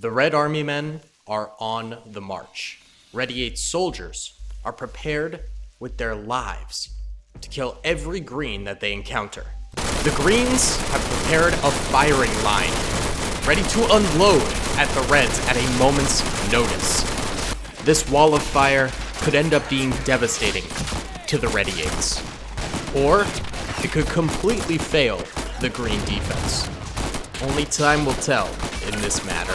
The Red Army men are on the march. Ready 8 soldiers are prepared with their lives to kill every green that they encounter. The Greens have prepared a firing line, ready to unload at the Reds at a moment's notice. This wall of fire could end up being devastating to the Ready 8s, or it could completely fail the Green defense. Only time will tell in this matter.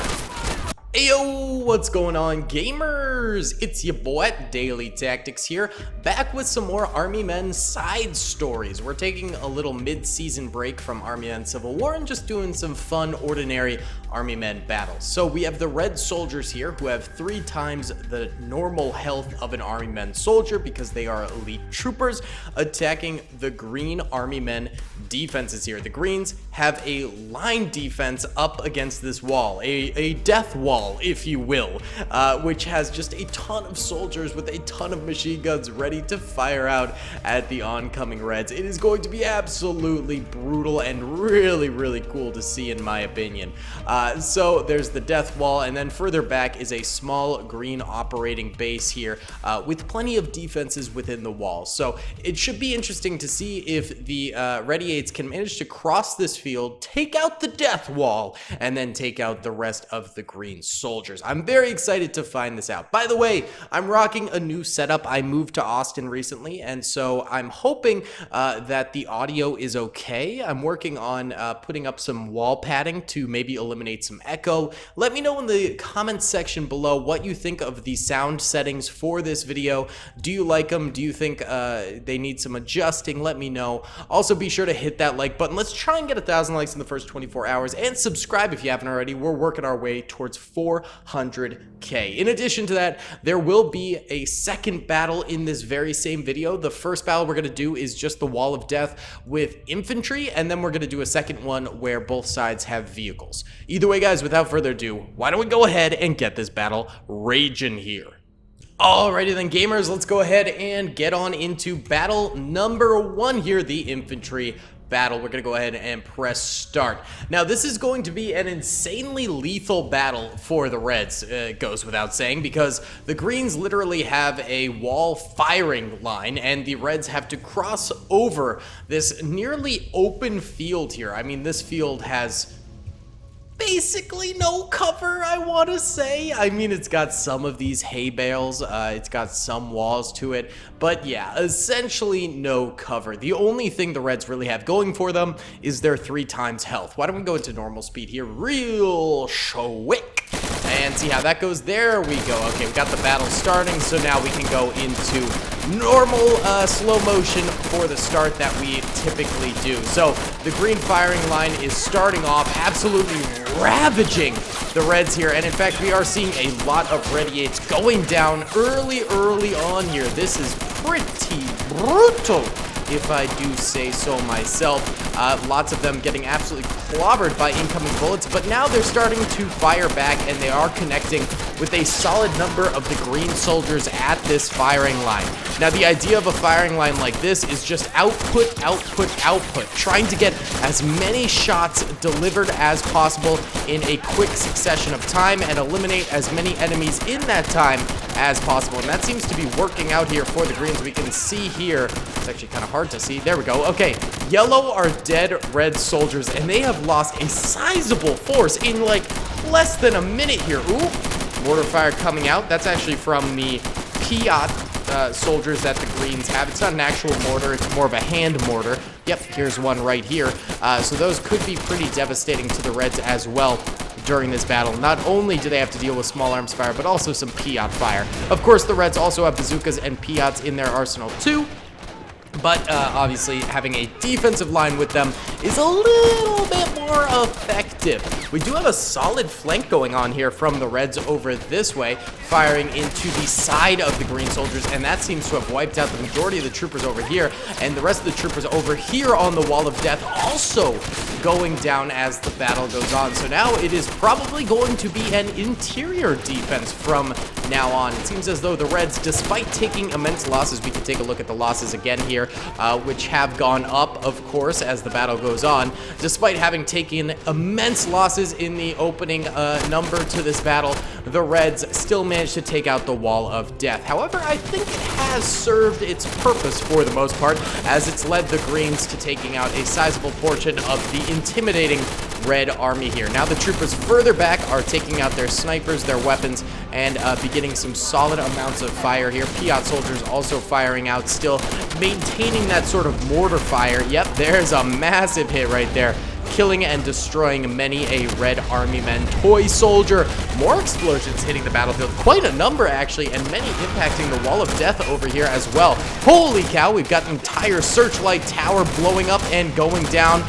Ayo, what's going on, gamers? It's your boy Daily Tactics here, back with some more Army Men side stories. We're taking a little mid-season break from Army Men Civil War and just doing some fun, ordinary Army Men battles. So we have the Red soldiers here who have 3 times the normal health of an Army Men soldier because they are elite troopers, attacking the Green Army Men defenses here. The Greens have a line defense up against this wall, a death wall, if you will, which has just a ton of soldiers with a ton of machine guns ready to fire out at the oncoming Reds. It is going to be absolutely brutal and really, really cool to see, in my opinion. So there's the death wall, and then further back is a small green operating base here with plenty of defenses within the wall. So it should be interesting to see if the Ready 8s can manage to cross this field, take out the death wall, and then take out the rest of the green soldiers. I'm very excited to find this out. By the way, I'm rocking a new setup. I moved to Austin recently, and so I'm hoping that the audio is okay. I'm working on putting up some wall padding to maybe eliminate some echo. Let me know in the comments section below what you think of the sound settings for this video. Do you like them? Do you think they need some adjusting? Let me know. Also, be sure to hit that like button. Let's try and get 1,000 likes in the first 24 hours, and subscribe if you haven't already. We're working our way towards 400K. In addition to that, there will be a second battle in this very same video. The first battle we're going to do is just the Wall of Death with infantry, and then we're going to do a second one where both sides have vehicles. Either way, guys, without further ado, why don't we go ahead and get this battle raging here. Alrighty then, gamers, let's go ahead and get on into battle number 1 here, the Infantry Battle. We're going to go ahead and press start. Now, this is going to be an insanely lethal battle for the Reds, goes without saying, because the Greens literally have a wall firing line, and the Reds have to cross over this nearly open field here. I mean, this field has basically no cover, I want to say. I mean, it's got some of these hay bales, it's got some walls to it, but yeah, essentially no cover. The only thing the Reds really have going for them is their 3 times health. Why don't we go into normal speed here real quick and see how that goes? There we go. Okay, we got the battle starting, so now we can go into normal slow motion for the start that we typically do. So the green firing line is starting off absolutely ravaging the Reds here, and in fact we are seeing a lot of Ready 8s going down early on here. This is pretty brutal, if I do say so myself. Lots of them getting absolutely clobbered by incoming bullets, but now they're starting to fire back, and they are connecting with a solid number of the green soldiers at this firing line. Now, the idea of a firing line like this is just output, trying to get as many shots delivered as possible in a quick succession of time and eliminate as many enemies in that time as possible, and that seems to be working out here for the Greens. We can see here, it's actually kind of hard to see. There we go. Okay, yellow are dead Red soldiers, and they have lost a sizable force in like less than a minute here. Ooh, mortar fire coming out. That's actually from the Piat soldiers that the Greens have. It's not an actual mortar, it's more of a hand mortar. Yep, here's one right here. So those could be pretty devastating to the Reds as well during this battle. Not only do they have to deal with small arms fire, but also some Piat fire. Of course, the Reds also have bazookas and Piats in their arsenal too, but obviously having a defensive line with them is a little bit more effective. We do have a solid flank going on here from the Reds over this way, firing into the side of the green soldiers, and that seems to have wiped out the majority of the troopers over here, and the rest of the troopers over here on the Wall of Death also going down as the battle goes on. So now it is probably going to be an interior defense from now on. It seems as though the Reds, despite taking immense losses, we can take a look at the losses again here, which have gone up, of course, as the battle goes on. Despite having taken immense losses, losses in the opening number to this battle, the Reds still managed to take out the Wall of Death. However, I think it has served its purpose for the most part, as it's led the Greens to taking out a sizable portion of the intimidating Red army here. Now the troopers further back are taking out their snipers, their weapons, and beginning some solid amounts of fire here. Piat soldiers also firing out, still maintaining that sort of mortar fire. Yep, there's a massive hit right there, killing and destroying many a Red army man. Toy soldier, more explosions hitting the battlefield, quite a number actually, and many impacting the Wall of Death over here as well. Holy cow, we've got an entire searchlight tower blowing up and going down.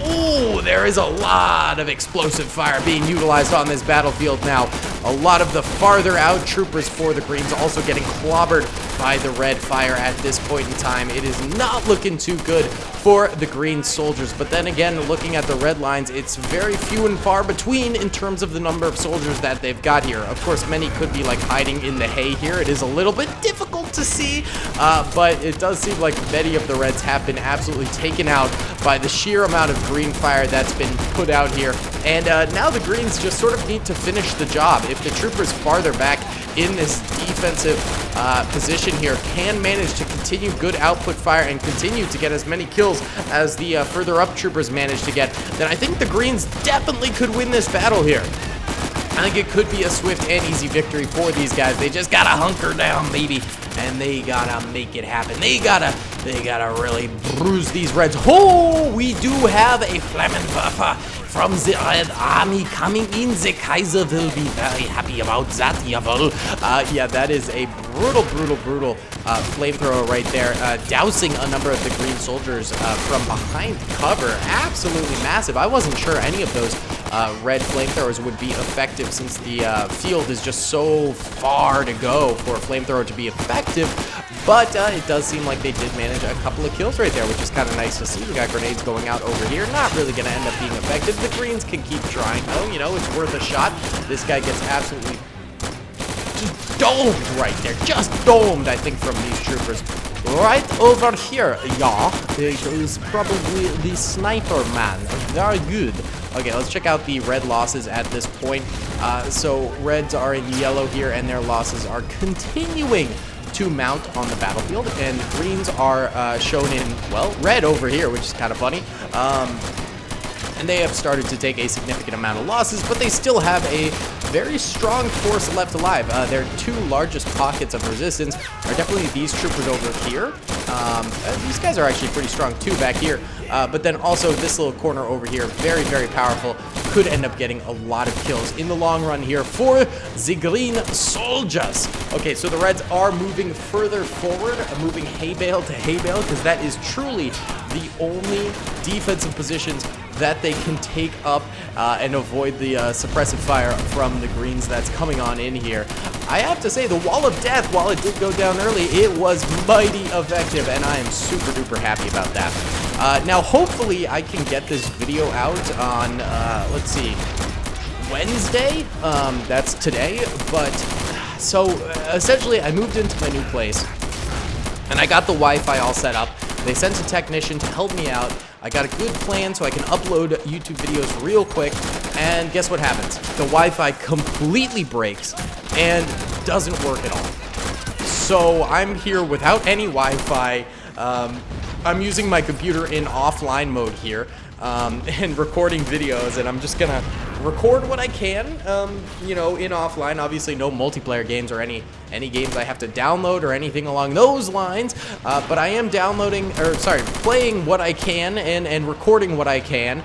Ooh, there is a lot of explosive fire being utilized on this battlefield now. A lot of the farther out troopers for the Greens also getting clobbered by the Red fire at this point in time. It is not looking too good for the Green soldiers. But then again, looking at the Red lines, it's very few and far between in terms of the number of soldiers that they've got here. Of course, many could be like hiding in the hay here. It is a little bit difficult to see, but it does seem like many of the Reds have been absolutely taken out by the sheer amount of Green fire that's been put out here. And now the Greens just sort of need to finish the job. If the troopers farther back in this defensive position here can manage to continue good output fire and continue to get as many kills as the further up troopers manage to get, then I think the Greens definitely could win this battle here. I think it could be a swift and easy victory for these guys. They just gotta hunker down, baby, and they gotta make it happen. They gotta really bruise these Reds. Oh, we do have a Flammenwerfer from the Red Army coming in. The Kaiser will be very happy about that, jawohl. Yeah, that is a brutal flamethrower right there, dousing a number of the Green soldiers from behind cover. Absolutely massive. I wasn't sure any of those Red flamethrowers would be effective, since the field is just so far to go for a flamethrower to be effective. But it does seem like they did manage a couple of kills right there, which is kind of nice to see. We got grenades going out over here. Not really going to end up being effective. The Greens can keep trying, though. You know, it's worth a shot. This guy gets absolutely just domed right there. Just domed, I think, from these troopers. Right over here, yeah, is probably the sniper man. Very good. Okay, let's check out the Red losses at this point. So Reds are in yellow here, and their losses are continuing to mount on the battlefield, and Greens are shown in, well, red over here, which is kind of funny. And they have started to take a significant amount of losses, but they still have a very strong force left alive. Their two largest pockets of resistance are definitely these troopers over here. These guys are actually pretty strong too back here, but then also this little corner over here, very, very powerful. Could end up getting a lot of kills in the long run here for the Green soldiers. Okay, so the Reds are moving further forward, moving hay bale to hay bale, because that is truly the only defensive positions that they can take up and avoid the suppressive fire from the Greens that's coming on in here. I have to say, the Wall of Death, while it did go down early, it was mighty effective, and I am super duper happy about that. Now, hopefully, I can get this video out on, let's see, Wednesday. That's today. But so essentially, I moved into my new place, and I got the Wi-Fi all set up. They sent a technician to help me out. I got a good plan so I can upload YouTube videos real quick, and guess what happens? The Wi-Fi completely breaks and doesn't work at all. So I'm here without any Wi-Fi. I'm using my computer in offline mode here, and recording videos, and I'm just gonna record what I can, you know, in offline. Obviously no multiplayer games or any games I have to download or anything along those lines, but I am playing what I can and recording what I can,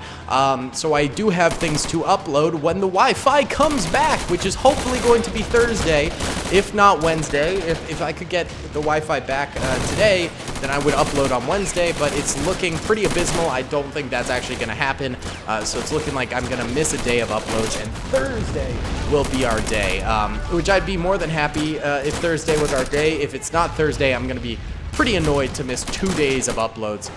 so I do have things to upload when the Wi-Fi comes back, which is hopefully going to be Thursday, if not Wednesday. If I could get the Wi-Fi back today, then I would upload on Wednesday, but it's looking pretty abysmal. I don't think that's actually going to happen, so it's looking like I'm going to miss a day of uploads, and Thursday will be our day, which I'd be more than happy if Thursday was our day. If it's not Thursday, I'm going to be pretty annoyed to miss 2 days of uploads,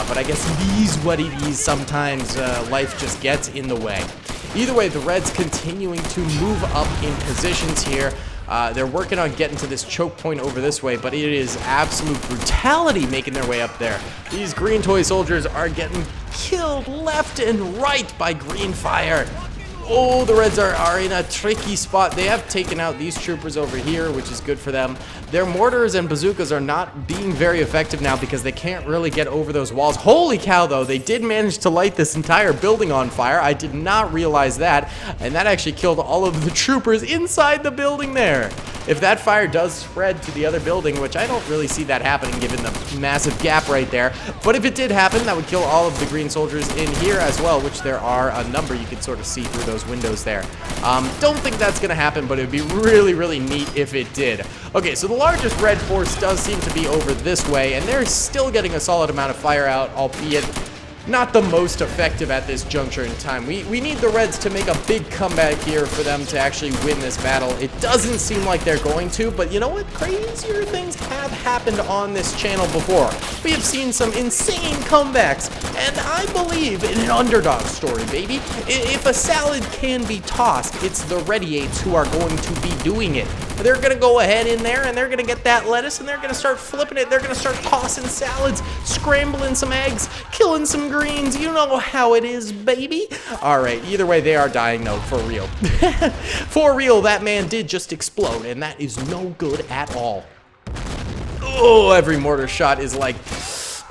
but I guess it is what it is. Sometimes life just gets in the way. Either way, the Reds continuing to move up in positions here. They're working on getting to this choke point over this way, but it is absolute brutality making their way up there. These Green toy soldiers are getting killed left and right by Green fire. Oh, the Reds are in a tricky spot. They have taken out these troopers over here, which is good for them. Their mortars and bazookas are not being very effective now because they can't really get over those walls. Holy cow, though, they did manage to light this entire building on fire. I did not realize that, and that actually killed all of the troopers inside the building there. If that fire does spread to the other building, which I don't really see that happening given the massive gap right there, but if it did happen, that would kill all of the green soldiers in here as well, which there are a number you can sort of see through those windows there. Don't think that's going to happen, but it would be really, really neat if it did. Okay, so the largest red force does seem to be over this way, and they're still getting a solid amount of fire out, albeit not the most effective at this juncture in time. We need the Reds to make a big comeback here for them to actually win this battle. It doesn't seem like they're going to, but you know what? Crazier things have happened on this channel before. We have seen some insane comebacks, and I believe in an underdog story, baby. If a salad can be tossed, it's the Ready-Eights who are going to be doing it. They're going to go ahead in there, and they're going to get that lettuce, and they're going to start flipping it. They're going to start tossing salads, scrambling some eggs, killing some greens. You know how it is, baby. All right, either way, they are dying, though, for real. For real, that man did just explode, and that is no good at all. Oh, every mortar shot is like...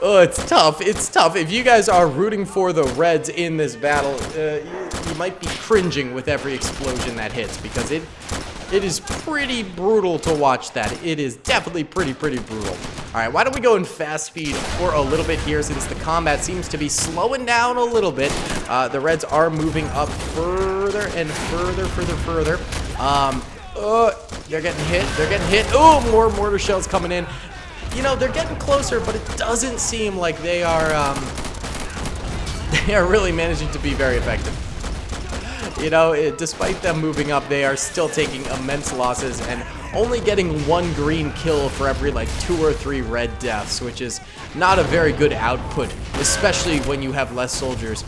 Oh, it's tough. It's tough. If you guys are rooting for the Reds in this battle, you might be cringing with every explosion that hits, because it is pretty brutal to watch that. It is definitely pretty brutal. All right, why don't we go in fast speed for a little bit here since the combat seems to be slowing down a little bit. The Reds are moving up further and further. They're getting hit. They're getting hit. Oh, more mortar shells coming in. You know, they're getting closer, but it doesn't seem like they are really managing to be very effective. You know, despite them moving up, they are still taking immense losses and only getting one green kill for every, like, 2 or 3 red deaths, which is not a very good output, especially when you have less soldiers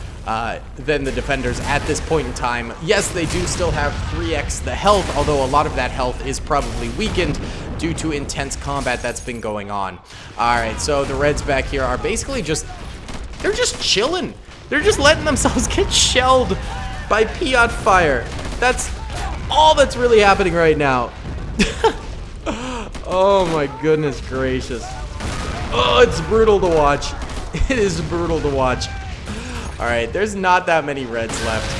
than the defenders at this point in time. Yes, they do still have 3x the health, although a lot of that health is probably weakened due to intense combat that's been going on. All right, so the Reds back here are basically they're just chilling. They're just letting themselves get shelled by Piat fire. That's all that's really happening right now. Oh my goodness gracious. Oh, it's brutal to watch. It is brutal to watch. All right, there's not that many Reds left.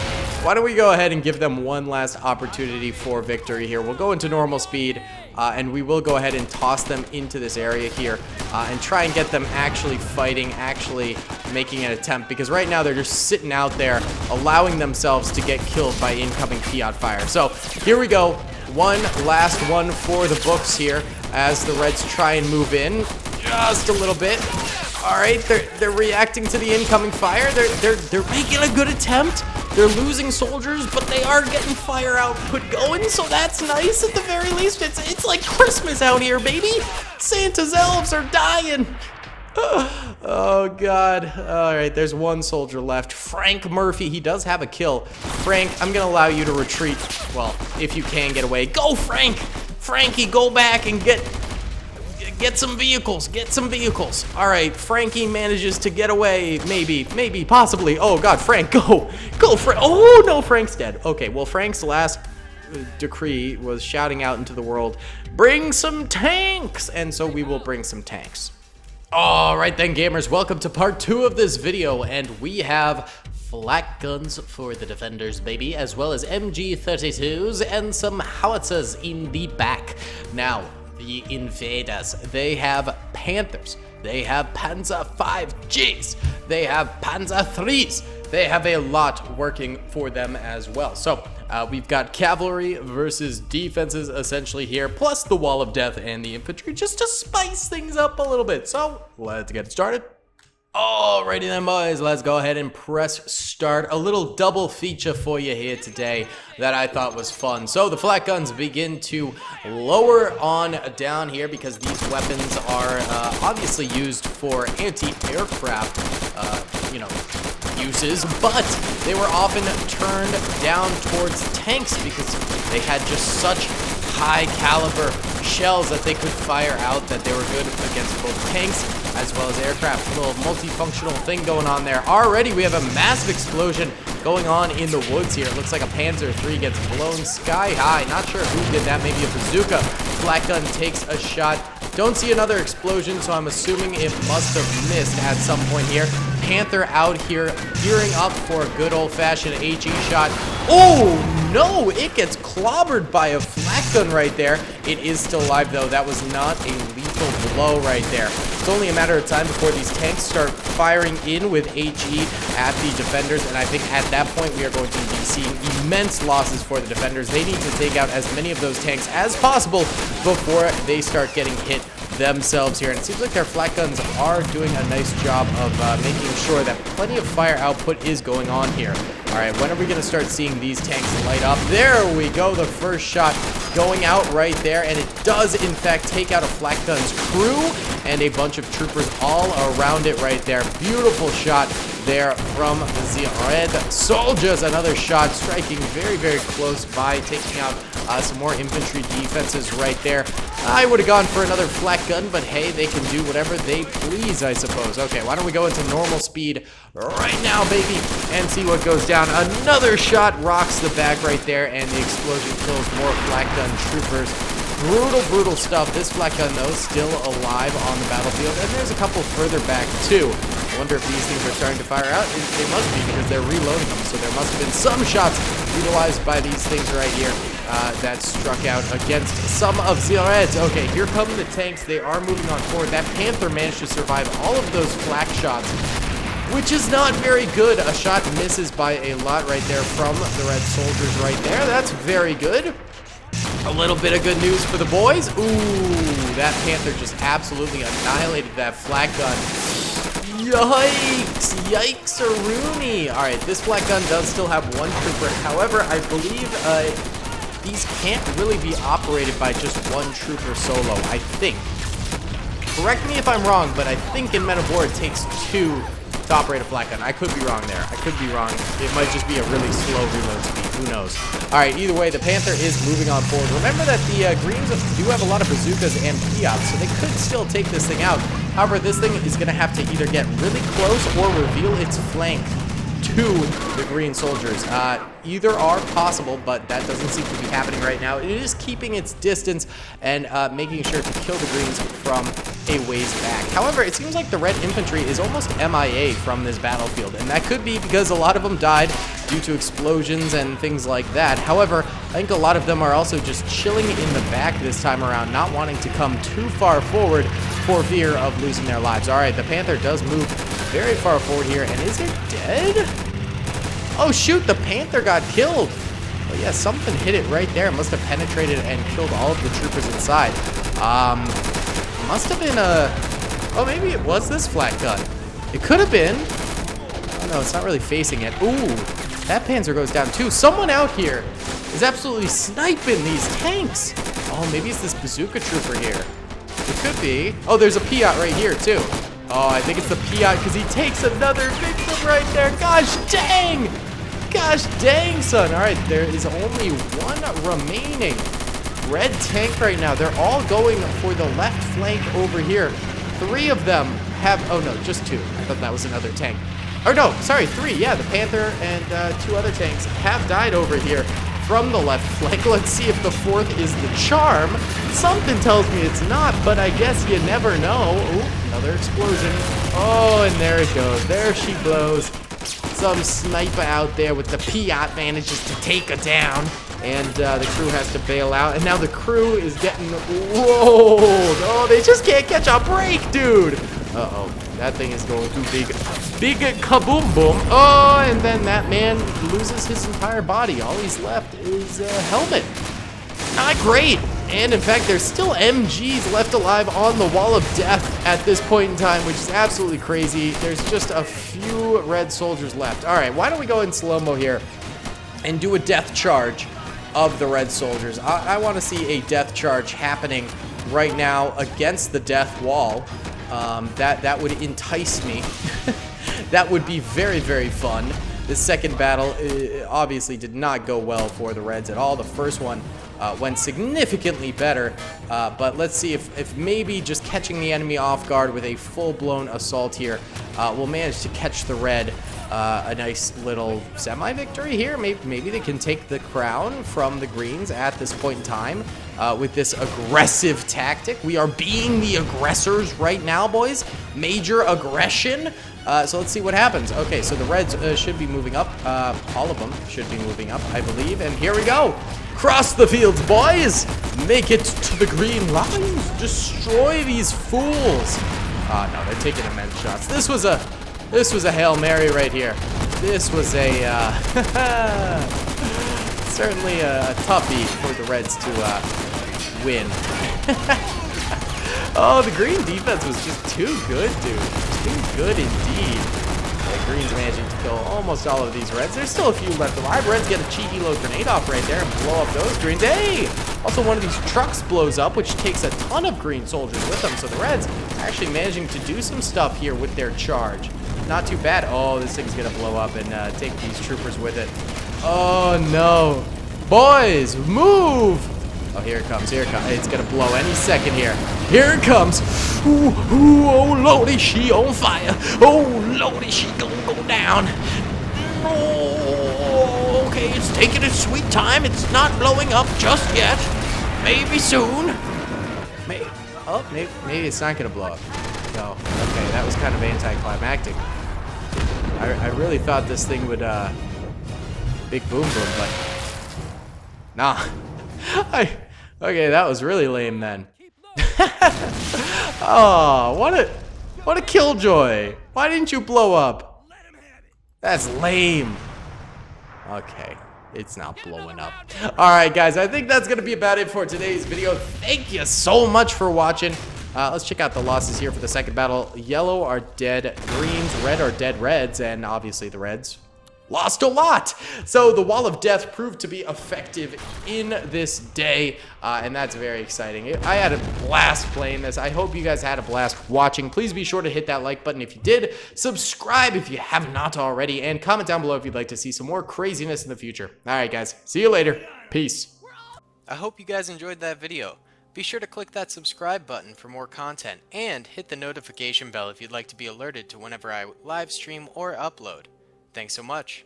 Why don't we go ahead and give them one last opportunity for victory here. We'll go into normal speed, and we will go ahead and toss them into this area here and try and get them actually fighting, actually making an attempt, because right now they're just sitting out there allowing themselves to get killed by incoming Piat fire. So here we go. One last one for the books here as the Reds try and move in just a little bit. All right, they're reacting to the incoming fire. They're making a good attempt. They're losing soldiers, but they are getting fire output going, so that's nice at the very least. It's like Christmas out here, baby. Santa's elves are dying. Oh, God. All right, there's one soldier left. Frank Murphy, he does have a kill. Frank, I'm going to allow you to retreat. Well, if you can get away. Go, Frank! Frankie, go back and get some vehicles. Get some vehicles. All right, Frankie manages to get away. Maybe, possibly. Oh, God, Frank, go. Go, Frank. Oh, no, Frank's dead. Okay, well, Frank's last decree was shouting out into the world, bring some tanks. And so we will bring some tanks. All right then, gamers, welcome to part 2 of this video, and we have flak guns for the defenders, baby, as well as MG32s and some howitzers in the back. Now, the invaders, they have Panthers, they have Panzer 5Gs, they have Panzer 3s, they have a lot working for them as well. So we've got cavalry versus defenses essentially here, plus the wall of death and the infantry, just to spice things up a little bit. So let's get started. Alrighty then, boys, let's go ahead and press start. A little double feature for you here today that I thought was fun. So the flak guns begin to lower on down here because these weapons are obviously used for anti-aircraft, uses, but they were often turned down towards tanks because they had just such high caliber shells that they could fire out that they were good against both tanks as well as aircraft. A little multifunctional thing going on there. Already we have a massive explosion going on in the woods here. It looks like a Panzer III gets blown sky high. Not sure who did that. Maybe a bazooka. Flak gun takes a shot. Don't see another explosion, so I'm assuming it must have missed at some point here. Panther out here gearing up for a good old-fashioned HE shot. Oh, no! It gets clobbered by a flak gun right there. It is still alive, though. That was not a lethal blow right there. It's only a matter of time before these tanks start firing in with HE at the defenders, and I think at that point we are going to be seeing immense losses for the defenders. They need to take out as many of those tanks as possible before they start getting hit themselves here. And it seems like their flak guns are doing a nice job of making sure that plenty of fire output is going on here. All right, when are we going to start seeing these tanks light up? There we go, the first shot going out right there, and it does in fact take out a flak gun's crew and a bunch of troopers all around it right there. Beautiful shot there from the red soldiers. Another shot striking very, very close by, taking out some more infantry defenses right there. I would have gone for another flak gun, but hey, they can do whatever they please, I suppose. Okay, why don't we go into normal speed right now, baby, and see what goes down. Another shot rocks the back right there, and the explosion kills more flak gun troopers. Brutal, brutal stuff. This flak gun, though, still alive on the battlefield, and there's a couple further back, too. I wonder if these things are starting to fire out. They must be, because they're reloading them, so there must have been some shots utilized by these things right here that struck out against some of the Reds. Okay, here come the tanks. They are moving on forward. That Panther managed to survive all of those flak shots, which is not very good. A shot misses by a lot right there from the Red soldiers right there. That's very good. A little bit of good news for the boys. Ooh, that Panther just absolutely annihilated that flak gun. Yikes! Yikes-a-rooney! Alright, this flak gun does still have one trooper. However, I believe these can't really be operated by just one trooper solo, I think. Correct me if I'm wrong, but I think in Men of War it takes two to operate a flak gun. I could be wrong there. I could be wrong. It might just be a really slow reload speed. Who knows? Alright, either way, the Panther is moving on forward. Remember that the Greens do have a lot of bazookas and Piats, so they could still take this thing out. However, this thing is going to have to either get really close or reveal its flank to the Green soldiers. Either are possible, but that doesn't seem to be happening right now. It is keeping its distance and making sure to kill the Greens from a ways back. However, it seems like the Red infantry is almost MIA from this battlefield, and that could be because a lot of them died due to explosions and things like that. However, I think a lot of them are also just chilling in the back this time around, not wanting to come too far forward for fear of losing their lives. All right, the Panther does move very far forward here, and is it dead? Oh shoot, the Panther got killed. Well, yeah, something hit it right there. It must have penetrated and killed all of the troopers inside. Must have been a... Oh, maybe it was this flak gun. It could have been. Oh no, it's not really facing it. Ooh, that Panzer goes down too. Someone out here is absolutely sniping these tanks. Oh, maybe it's this bazooka trooper here. It could be. Oh, there's a Piat right here too. Oh, I think it's the Piat because he takes another victim right there. Gosh dang! Gosh dang, son. All right, there is only one remaining Red tank right now. They're all going for the left flank over here. Three of them have... Oh, no, just two. I thought that was another tank. Or no, sorry, three. Yeah, the Panther and two other tanks have died over here from the left flank. Let's see if the fourth is the Charm. Something tells me it's not, but I guess you never know. Ooh, another explosion. Oh, and there it goes. There she blows. Some sniper out there with the Piat manages to take her down. And the crew has to bail out. And now the crew is getting rolled. Oh, they just can't catch a break, dude. Uh-oh. That thing is going too big. Big kaboom boom. Oh, and then that man loses his entire body. All he's left is a helmet. Not great. And in fact, there's still MGs left alive on the wall of death at this point in time, which is absolutely crazy. There's just a few Red soldiers left. All right, why don't we go in slow-mo here and do a death charge of the Red soldiers. I want to see a death charge happening right now against the death wall. That would entice me. That would be very, very fun. The second battle obviously did not go well for the Reds at all. The first one went significantly better. But let's see if maybe just catching the enemy off guard with a full-blown assault here will manage to catch the red. A nice little semi-victory here. Maybe they can take the crown from the greens at this point in time with this aggressive tactic. We are being the aggressors right now, boys. Major aggression. So let's see what happens. Okay, so the reds should be moving up. All of them should be moving up, I believe. And here we go. Cross the fields, boys. Make it to the green lines. Destroy these fools. No, they're taking immense shots. This was a Hail Mary right here. This was a certainly a toughie for the Reds to win. Oh, the green defense was just too good, dude. Too good indeed. The Green's managing to kill almost all of these Reds. There's still a few left alive. Reds get a cheeky little grenade off right there and blow up those Greens. Hey! Also, one of these trucks blows up, which takes a ton of green soldiers with them. So the Reds are actually managing to do some stuff here with their charge. Not too bad. Oh, this thing's gonna blow up and take these troopers with it. Oh, no. Boys, move! Oh, here it comes, here it comes. It's gonna blow any second here. Here it comes. Ooh, ooh, oh, lordy, she on fire. Oh, lordy, she gonna go down. Oh, okay, it's taking its sweet time. It's not blowing up just yet. Maybe soon. Maybe it's not gonna blow up. No, okay, that was kind of anticlimactic. I really thought this thing would, big boom boom, but nah. Okay, that was really lame then. Oh, what a killjoy. Why didn't you blow up? That's lame. Okay, it's not blowing up. All right, guys, I think that's gonna be about it for today's video. Thank you so much for watching. Let's check out the losses here for the second battle. Yellow are dead greens, red are dead reds, and obviously the Reds lost a lot. So the Wall of Death proved to be effective in this day, and that's very exciting. I had a blast playing this. I hope you guys had a blast watching. Please be sure to hit that like button if you did, subscribe if you have not already, and comment down below if you'd like to see some more craziness in the future. All right, guys, see you later. Peace. I hope you guys enjoyed that video. Be sure to click that subscribe button for more content, and hit the notification bell if you'd like to be alerted to whenever I live stream or upload. Thanks so much.